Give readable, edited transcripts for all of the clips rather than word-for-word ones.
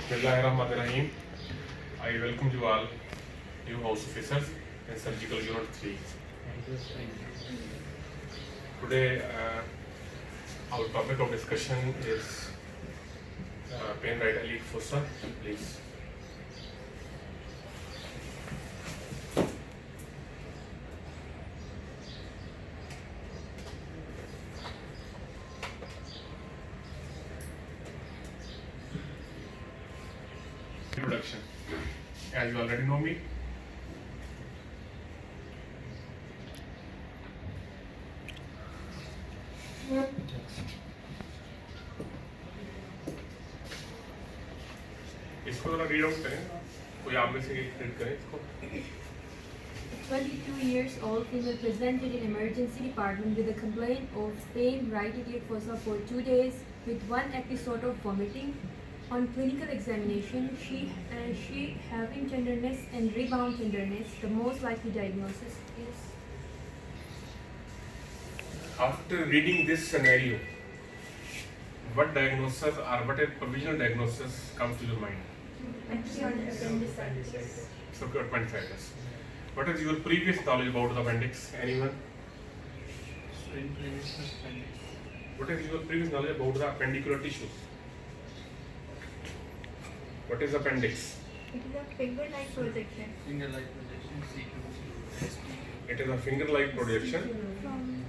Bismillahirrahmanirrahim. I welcome you all, new house officers in Surgical Unit 3. Today, our topic of discussion is pain right iliac fossa. Please. Introduction. As you already know me, इसको जरा read out करें. कोई आप में से read करें इसको. 22 years old female presented in emergency department with a complaint of pain right iliac fossa for 2 days with one episode of vomiting. On clinical examination, she having tenderness and rebound tenderness. The most likely diagnosis is. After reading this scenario, what diagnosis or what a provisional diagnosis comes to your mind? Appendicitis. So, appendicitis. What is your previous knowledge about the appendix? Anyone? What is your previous knowledge about the appendicular tissues? What is appendix? It is a finger-like projection. It is a finger-like projection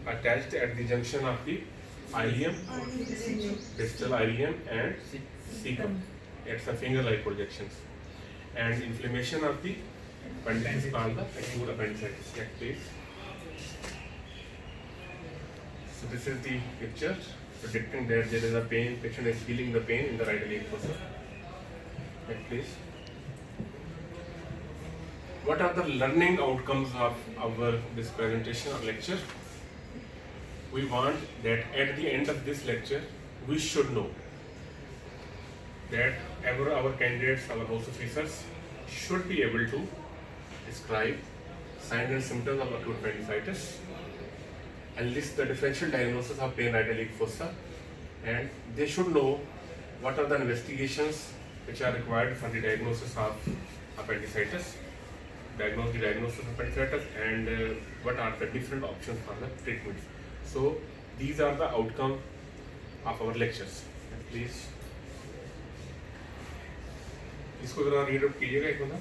attached at the junction of the ileum, distal ileum and cecum. It's a finger-like projections. And inflammation of the appendix is called the acute appendicitis. Next please. So this is the picture predicting that there is a pain, patient is feeling the pain in the right iliac fossa. Next please. What are the learning outcomes of our this presentation or lecture? We want that at the end of this lecture, we should know that our candidates, our house officers should be able to describe signs and symptoms of acute appendicitis and list the differential diagnosis of pain right iliac fossa, and they should know what are the investigations which are required for the diagnosis of appendicitis, diagnose the diagnosis of appendicitis, and what are the different options for the treatment. So these are the outcome of our lectures. Please इसको जरा read out कीजिएगा एक बार.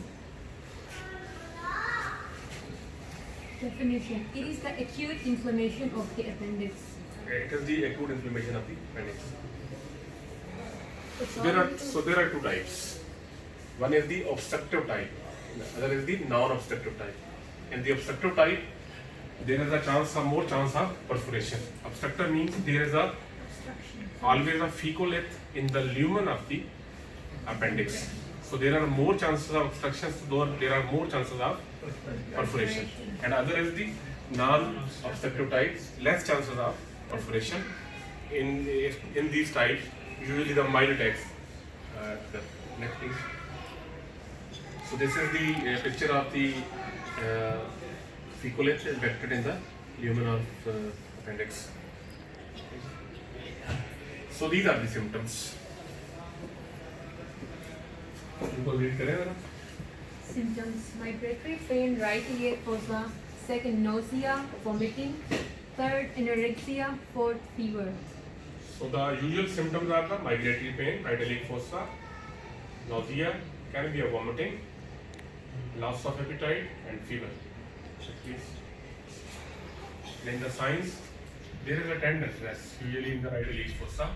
Definition. It is the acute inflammation of the appendix. It is the acute inflammation of the appendix. It's There are all- two types. One is the obstructive type, the other is the non-obstructive type. In the obstructive type, there is a chance of more chance of perforation. Obstructive means there is a always a fecolith in the lumen of the appendix. So there are more chances of obstruction. So there are more chances of perforation. And other is the non-obstructive types, less chances of perforation. In these types, usually the mild attacks. Next please. So this is the picture of the fecolith vectored in the lumen of appendix. So these are the symptoms. इनको read करें जरा. Symptoms: migratory pain, right iliac fossa. Second, nausea, vomiting. Third, anorexia. Fourth, fever. So the usual symptoms are the migratory pain, right iliac fossa, nausea, can be a vomiting, loss of appetite, and fever. Please. Then the signs: there is a tenderness usually in the right iliac fossa,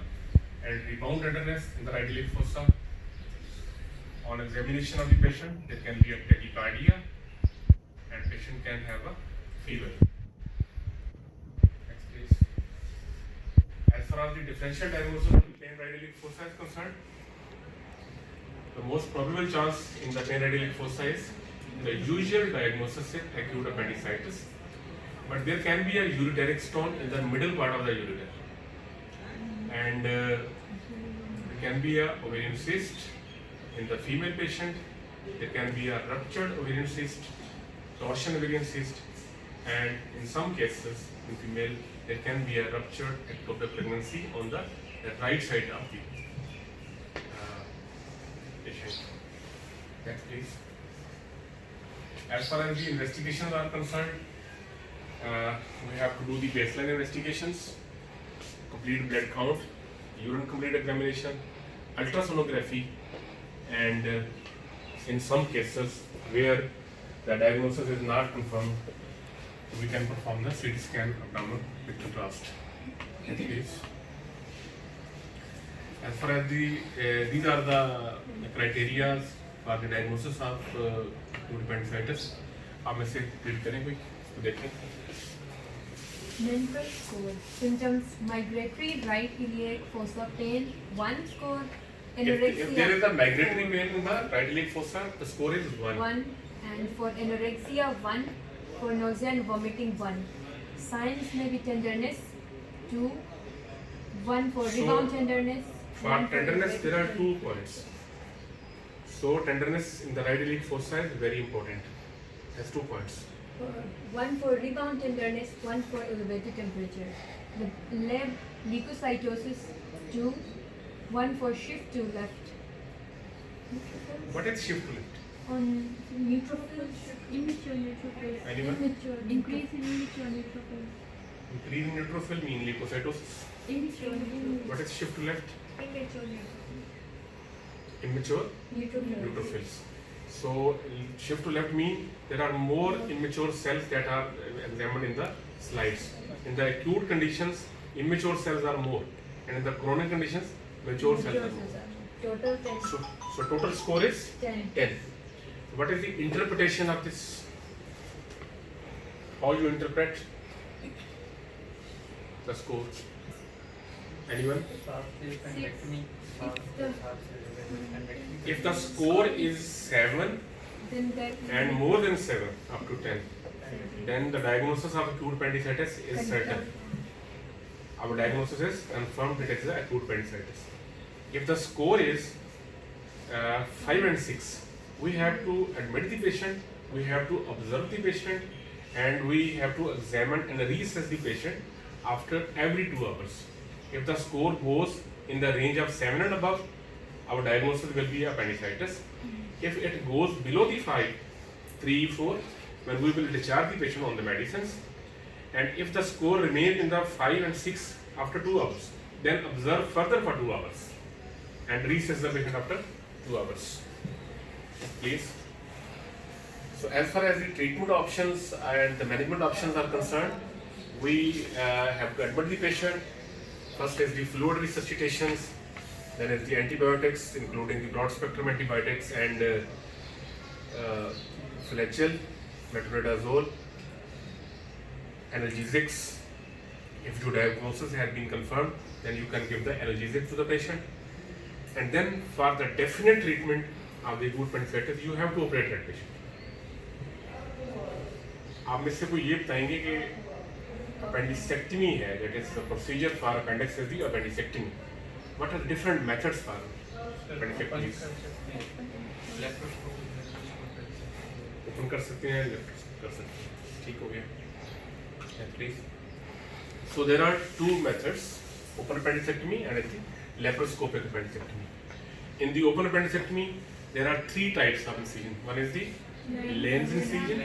and rebound tenderness in the right iliac fossa. On examination of the patient, there can be a tachycardia, and patient can have a fever. Next please. As far as the differential diagnosis of the pain right iliac fossa is concerned, the most probable chance in the pain right iliac fossa is the usual diagnosis is acute appendicitis, but there can be a ureteric stone in the middle part of the ureter, and there can be a ovarian cyst in the female patient. There can be a ruptured ovarian cyst, torsion ovarian cyst, and in some cases in female there can be a ruptured ectopic pregnancy on the right side of the patient. Next, please. As far as the investigations are concerned, we have to do the baseline investigations, complete blood count, urine complete examination, ultrasonography, and in some cases where the diagnosis is not confirmed, we can perform the CT scan abdominal with contrast. Please. As far as these are the criteria for the diagnosis of acute appendicitis. आप में से read करें कोई इसको देखें. Mental score. Symptoms: migratory right iliac fossa pain, 1 score. If there is a migratory pain in the right iliac fossa, the score is 1. 1, and for anorexia 1, for nausea and vomiting 1. Signs may be tenderness 2, 1 for So, rebound tenderness. For 1 for tenderness, there are elevated 2 points. So tenderness in the right iliac fossa is very important. Has 2 points. 1 for rebound tenderness, 1 for elevated temperature. The lab leukocytosis 2, 1 for shift to left. What is shift left? On neutrophils, Immature neutrophils. Anyone? immature Increase in immature neutrophils. Increase in neutrophil mean leukocytosis. Immature neutrophils. What is shift left? Immature neutrophils. Immature neutrophils. neutrophils. So shift to left mean there are more immature cells that are examined in the slides. In the acute conditions, immature cells are more, and in the chronic conditions, mature cells are more. Total 10. So total score is 10. 10. What is the interpretation of this? How you interpret the score? Anyone? If the score is 7 Then that and more than 7 up to 10, then the diagnosis of acute appendicitis is certain. Our diagnosis is confirmed it is acute appendicitis. If the score is 5 and 6, we have to admit the patient, we have to observe the patient, and we have to examine and reassess the patient after every 2 hours. If the score goes in the range of 7 and above, our diagnosis will be appendicitis. If it goes below the 5, 3, 4, then we will discharge the patient on the medicines. And if the score remains in the 5 and 6 after 2 hours, then observe further for 2 hours and reassess the patient after 2 hours. Please. So as far as the treatment options and the management options are concerned, we have to admit the patient. First is the fluid resuscitations, then is the antibiotics, including the broad spectrum antibiotics and flagyl, metronidazole, analgesics. If your diagnosis has been confirmed, then you can give the analgesic to the patient. And then for the definite treatment of the acute appendicitis, you have to operate that patient. आप में से कोई ये बताएंगे कि appendicectomy है, that is the procedure for appendix is the appendicectomy. What are the different methods for appendicectomy? Open कर सकते हैं, कर सकते हैं. ठीक हो गया. Please. So there are 2 methods: open appendicectomy and the laparoscopic appendicectomy. In the open appendicectomy, there are 3 types of incision. One is the lens incision,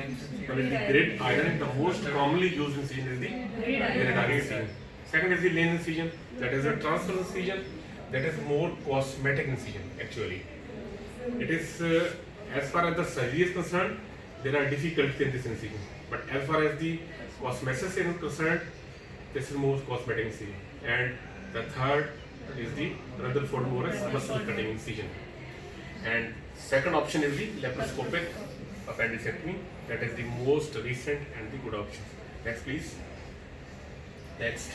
one is the grid iron. The most commonly used incision is the grid iron incision. Second is the lens incision, that is a transfer incision, that is more cosmetic incision actually. It is as far as the surgery is concerned, there are difficulties in this incision, but as far as the cosmesis is concerned, this is more cosmetic incision. And the third is the Rutherford Morris muscle cutting incision. And second option is the laparoscopic appendicectomy, that is the most recent and the good option. Next please. Next.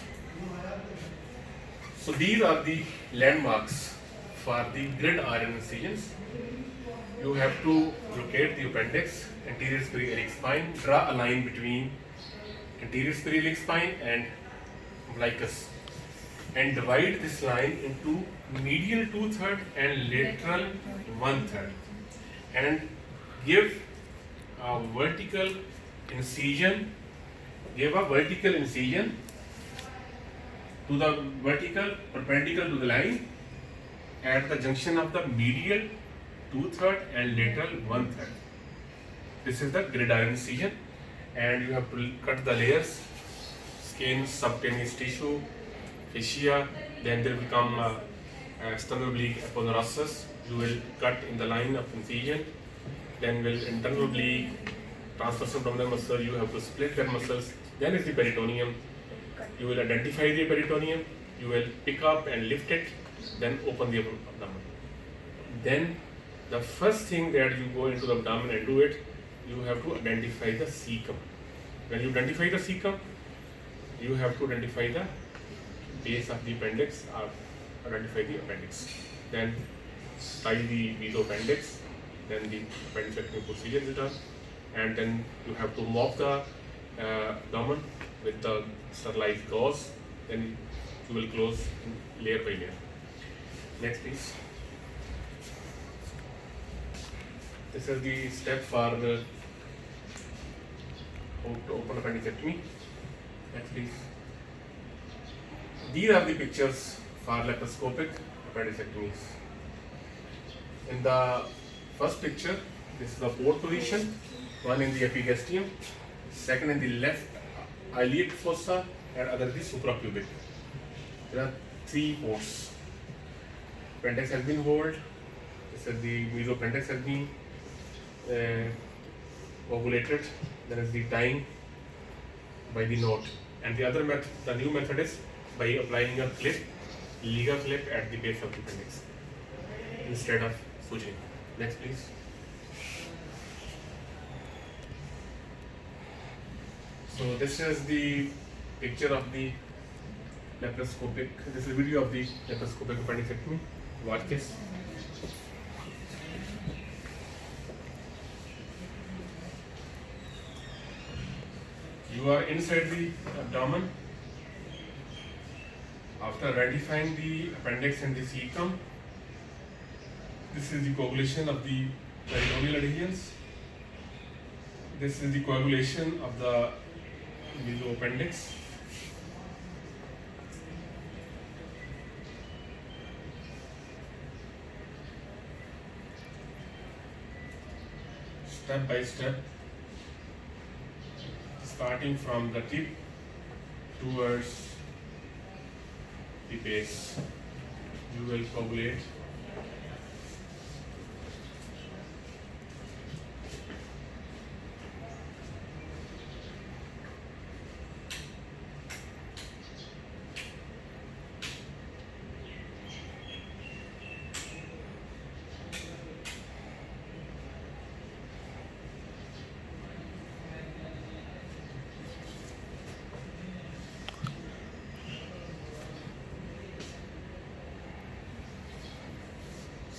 So these are the landmarks for the grid iron incisions. You have to locate the appendix, anterior superior spine, draw a line between anterior superior spine and umbilicus, and divide this line into medial 2/3 and lateral 1/3, and give a vertical incision. Give a vertical incision to the vertical perpendicular to the line at the junction of the medial 2/3 and lateral 1/3. This is the gridiron incision, and you have to cut the layers: skin, subcutaneous tissue, fascia. Then there will come external oblique aponeurosis. You will cut in the line of incision. Then will internal oblique, transverse abdominal muscle. You have to split that muscles. Then is the peritoneum. You will identify the peritoneum. You will pick up and lift it. Then open the abdomen. Then the first thing that you go into the abdomen and do it, you have to identify the cecum. When you identify the cecum, you have to identify the base of the appendix or identify the appendix. Then tie the mesoappendix. Then the appendicectomy procedure is done, and then you have to mop the abdomen with the sterilized gauze. Then you will close layer by layer. Next, please. This is the step for the how to open appendicectomy. Next, please. These are the pictures for laparoscopic appendicectomies. In the first picture, this is the port position, one in the epigastrium, second in the left iliac fossa, and other the suprapubic. There are 3 ports. Appendix has been held. This is the mesoappendix has been ovulated. There is the tying by the knot, and the other method, the new method is by applying a clip, Liga clip at the base of the appendix instead of suturing. Next, please. So this is the picture of the laparoscopic. This is a video of the laparoscopic appendicectomy. Watch this. You are inside the abdomen. After identifying the appendix and the cecum, this is the coagulation of the peritoneal adhesions. This is the coagulation of the mesoappendix. Step by step, starting from the tip towards the base, you will coagulate.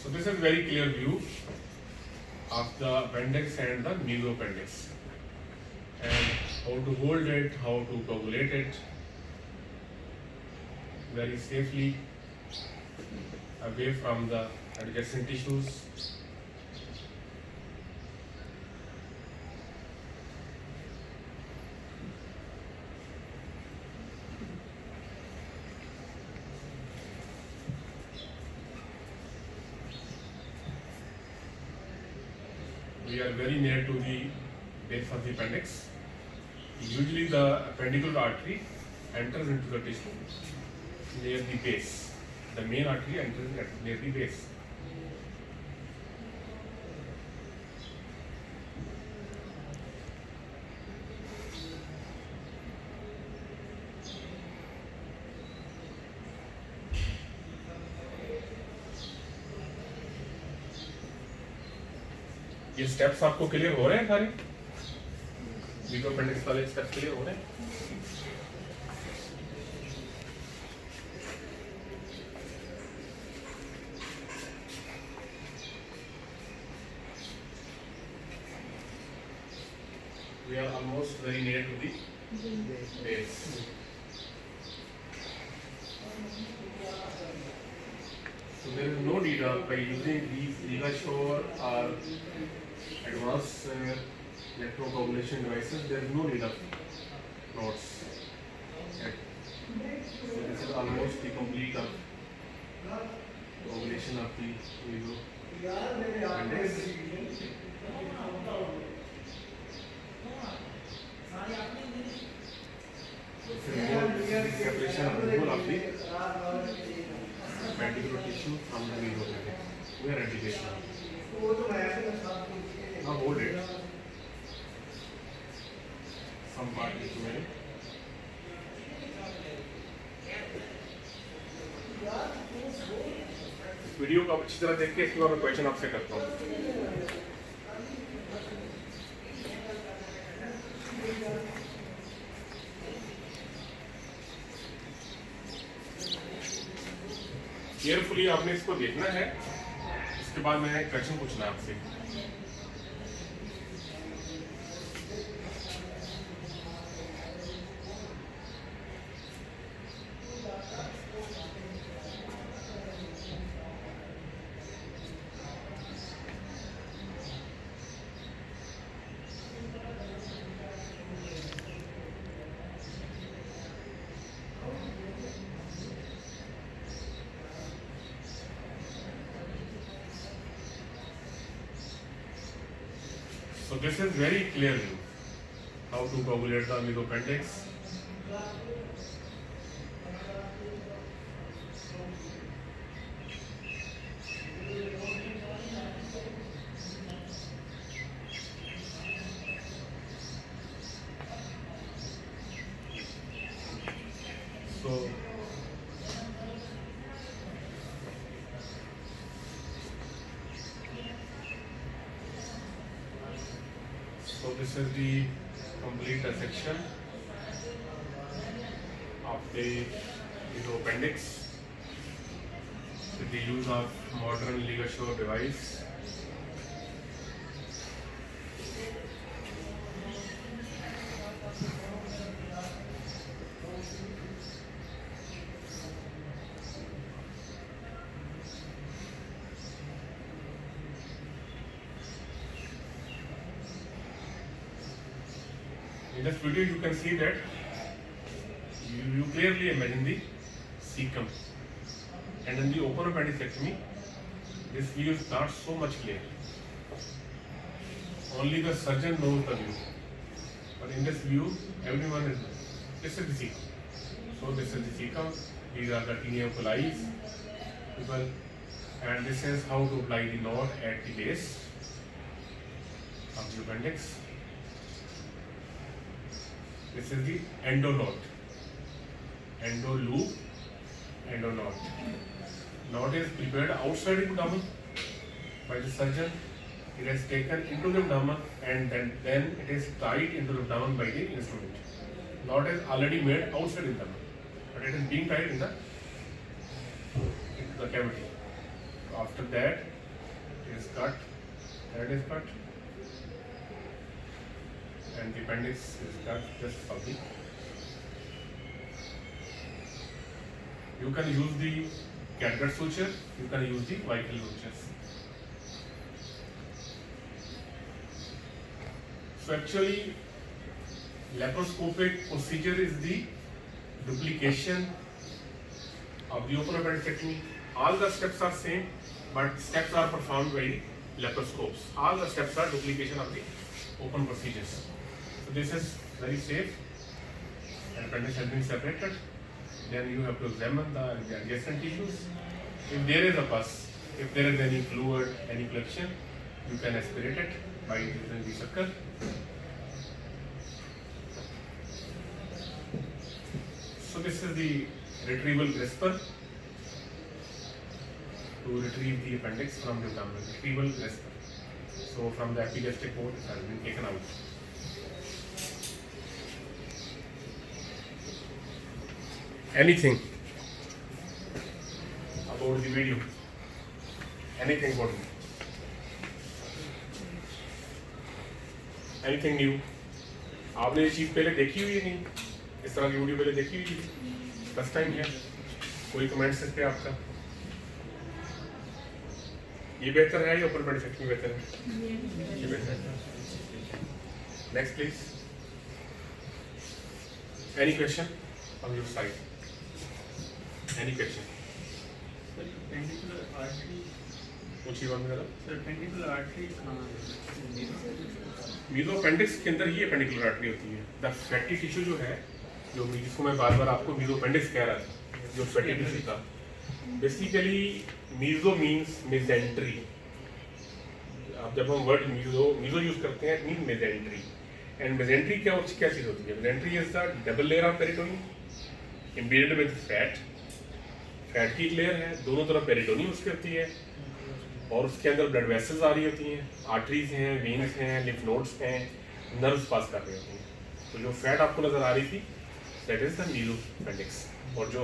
So this is a very clear view of the appendix and the mesoappendix, and how to hold it, how to coagulate it very safely away from the adjacent tissues. We are very near to the base of the appendix. Usually the appendicular artery enters into the tissue near the base. The main artery enters near the base. ये steps आपको clear हो रहे हैं सारे? Video appendix वाले steps clear हो रहे हैं? We are almost very near to the base. So there is no need of by using these LigaSure or advanced electrocoagulation devices. There is no need of knots. Okay. So this is almost the complete of coagulation of the separation of the whole of the mandibular tissue from the nasal appendix. Where anticipation. Now hold it. Some part is made. Video को अच्छी तरह देख के इसके बाद मैं question आपसे करता हूँ. केयरफुली आपने इसको देखना है. इसके बाद मैंने क्वेश्चन पूछना है आपसे. So this is very clear how to coagulate the mesoappendix. So this is the complete dissection of the mesoappendix with the use of modern LigaSure device. In this video you can see that you clearly imagine the cecum, and in the open appendicectomy this view is not so much clear. Only the surgeon knows the view, but in this view everyone is known. This is the cecum. So this is the cecum, these are the tinea oculi, and this is how to apply the knot at the base of the appendix. This is the endo knot, endo loop, endo knot. Knot is prepared outside the abdomen by the surgeon. It is taken into the abdomen and then it is tied into the abdomen by the instrument. Knot is already made outside the abdomen, but it is being tied into the cavity. After that, it is cut, thread is cut, and the appendix is cut just for the. You can use the catgut suture, you can use the vital sutures. So actually, laparoscopic procedure is the duplication of the open appendicectomy. All the steps are same, but steps are performed by laparoscopes. All the steps are duplication of the open procedures. So this is very safe. And appendix has been separated. Then you have to examine the adjacent tissues. If there is a pus, if there is any fluid, any collection, you can aspirate it by using the sucker. So this is the retrieval crisper to retrieve the appendix from the abdomen. Retrieval crisper. So from the epigastric port it has been taken out. Anything about the video? Anything about it? Anything new? आपने ये चीज़ पहले देखी हुई है नहीं? इस तरह की वीडियो पहले देखी हुई थी? फर्स्ट टाइम है? कोई कमेंट्स इस पे आपका? ये बेहतर है या ऊपर बड़ी सेक्शन बेहतर है? ये बेहतर है. Next please. Any question from your side? Any question? Pendicular artery ऊंची आवाज में जरा। सर पेंडिकुलर आर्टरी मीजो अपेंडिक्स के अंदर ही अपेंडिकुलर आर्टरी होती है। द फैटी टिश्यू जो है, जो जिसको मैं बार बार आपको मीजो अपेंडिक्स कह रहा था, जो फैटी टिश्यू था, बेसिकली मीजो मीन्स मेजेंट्री। अब जब हम वर्ड मीजो यूज करते हैं, it mean mesentery. And mesentery क्या चीज होती है? Mesentery is the double layer of peritoneum embedded with fat. Fat की एक लेयर है, दोनों तरफ पेरिटोनियम उसकी होती है, और उसके अंदर ब्लड वेसल्स आ रही होती हैं, आर्टरीज हैं, वेन्स हैं, लिम्फ नोड्स हैं, नर्व्स पास कर रही होती हैं। तो जो फैट आपको नजर आ रही थी, that is the mesoappendix. और जो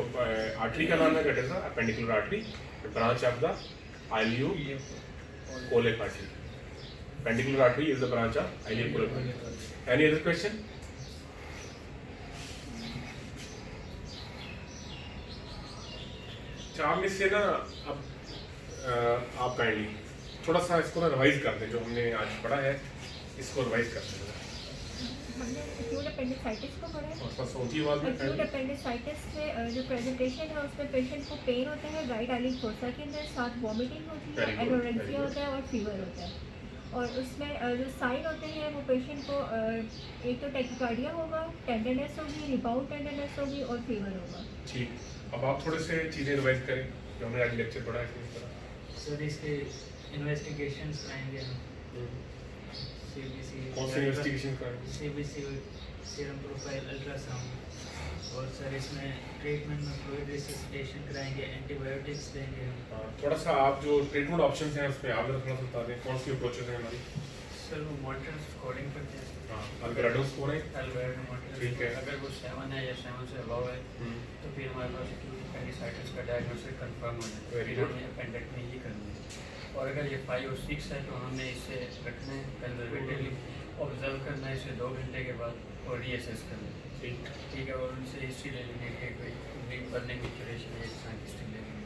आर्टरी का नाम है, that is the appendicular artery, branch of the ileocoelic artery. Appendicular artery is the branch of ileocoelic artery. Any other question? चार में से ना अब आप काइंडली थोड़ा सा इसको ना रिवाइज कर दें, जो हमने आज पढ़ा है इसको रिवाइज कर दें। हमने एक्यूट अपेंडिसाइटिस को पढ़ा है। और थोड़ा सा ऊंची आवाज में एक्यूट अपेंडिसाइटिस में जो प्रेजेंटेशन है उसमें पेशेंट को पेन होता है राइट आईलिड फोसा के अंदर, साथ वॉमिटिंग होती है, Very good, anorexia very good. होता है और फीवर होता है। और उसमें जो साइन होते हैं वो पेशेंट को एक तो टैकिकार्डिया होगा, टेंडरनेस होगी, रिबाउंड टेंडरनेस होगी और फीवर होगा। ठीक। अब आप थोड़े से चीजें रिवाइज करें जो हमने आज लेक्चर पढ़ा है इस तरह। सर इसके इन्वेस्टिगेशंस कराएंगे हम। सीबीसी कौन सी इन्वेस्टिगेशन कराएंगे? CBC serum profile ultrasound. और सर इसमें ट्रीटमेंट में फ्लूइड रिससिटेशन कराएंगे, एंटीबायोटिक्स देंगे हम। हाँ, थोड़ा सा आप जो ट्रीटमेंट ऑप्शंस हैं उसमें आप थोड़ा सा बता दें, कौन सी अप्रोचेस हैं हमारी? सर वो मॉनिटर स्कोरिंग करते हैं। हाँ, अल्बेराडो स्कोर है। Albert monitor. ठीक है। अगर वो 7 है या 7 से अबव है तो फिर हमारे पास एक्यूट अपेंडिसाइटिस का डायग्नोसिस कंफर्म हो जाता है, Very फिर good. हमें अपेंडेक्टमी ही करनी है। और अगर ये 5 और 6 है तो हमने इसे रखना है, कंजर्वेटिवली ऑब्जर्व करना है इसे 2 घंटे के बाद और रीअसेस करना है। ठीक। ठीक है। और उनसे हिस्ट्री ले लेंगे कि कोई ब्लीड बनने की ड्यूरेशन है, इस तरह की हिस्ट्री ले लेंगे।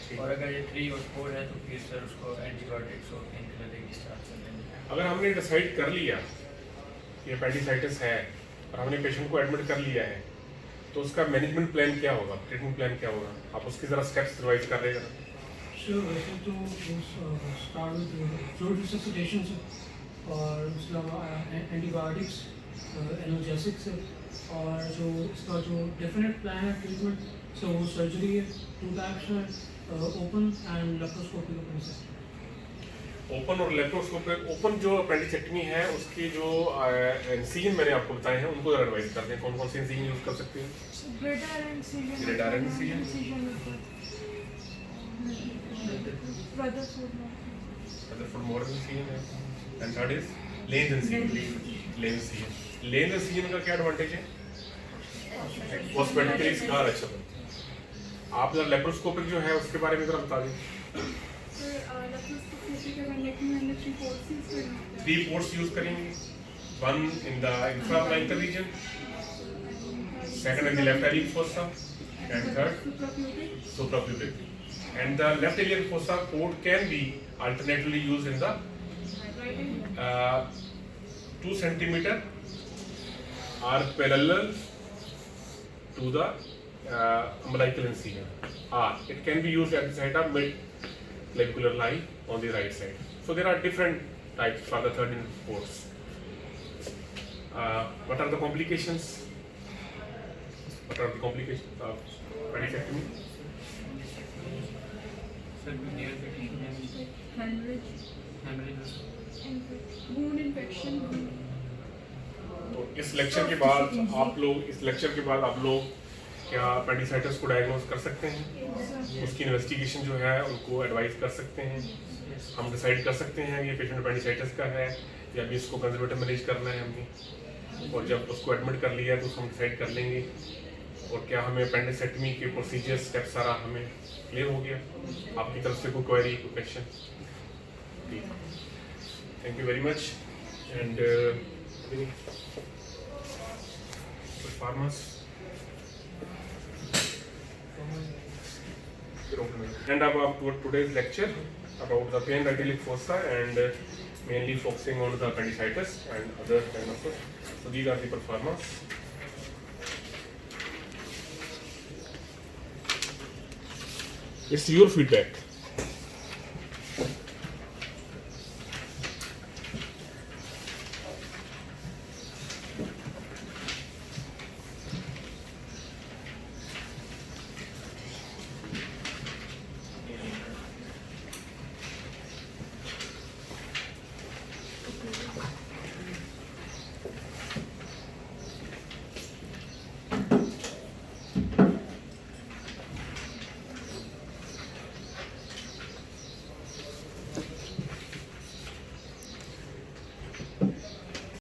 ठीक। और अगर ये 3 और 4 है तो फिर सर उसको एंटीबायोटिक्स और पेन किलर देके स्टार्ट कर देंगे। अगर हमने डिसाइड कर लिया कि अपेंडिसाइटिस है और हमने पेशेंट को एडमिट कर लिया है, तो उसका मैनेजमेंट प्लान क्या होगा, ट्रीटमेंट प्लान क्या होगा? आप उसकी ज़रा स्टेप्स रिवाइज कर रहे हैं। Sure, वैसे तो स्टार्ट विद फ्लूइड रिससिटेशन से, और उसके अलावा एंटीबायोटिक्स, एनाल्जेसिक्स है, और जो इसका जो डेफिनेट प्लान है ट्रीटमेंट, सो वो सर्जरी है, 2 टाइप्स है, open and laparoscopic appendicitis. Open और लेप्रोस्कोपिक। ओपन जो अपेंडिसेक्टमी है उसकी जो इंसिजन मैंने आपको बताए हैं उनको ज़रा रिवाइज करते हैं, कौन कौन से इंसिजन यूज़ कर सकते हैं? Greater incision. Greater incision. Incision method. Rutherford method. Rutherford Moore incision है। And third is Lanz incision. Lanz incision. Lanz incision का क्या एडवांटेज है? हॉस्पिटल स्कार अच्छा बनता है। आप जरा लेप्रोस्कोपिक जो है उसके बारे में जरा बता दें। थ्री पोर्ट्स यूज करेंगे, one in the infraumbilical region, second in the left iliac fossa, and third suprapubic. And the left iliac fossa port can be alternatively used in the 2 centimeter are parallel to the umbilical incision, or it can be used at the site of mid clavicular line on the right side. So there are different types for the third in ports. What are the complications? What are the complications of appendectomy? सर नियर पेटिशन Hemorrhage, haemorrhage. wound infection, तो इस lecture के बाद आप लोग क्या अपेंडिसाइटिस को डायग्नोज कर सकते हैं? उसकी इन्वेस्टिगेशन जो है उनको एडवाइस कर सकते हैं। हम डिसाइड कर सकते हैं ये पेशेंट अपेंडिसाइटिस का है या भी इसको कंजर्वेटिव मैनेज करना है हमने। और जब उसको एडमिट कर लिया तो उसको हम डिसाइड कर लेंगे और क्या हमें अपेंडिसेक्टमी के प्रोसीजर स्टेप सारा हमें क्लियर हो गया। आपकी तरफ से कोई क्वेरी, कोई question? Thank you very much. And farmers and about today's lecture about the pain radial fossa and mainly focusing on the appendicitis and other diagnosis. So these are the performance. It's your feedback.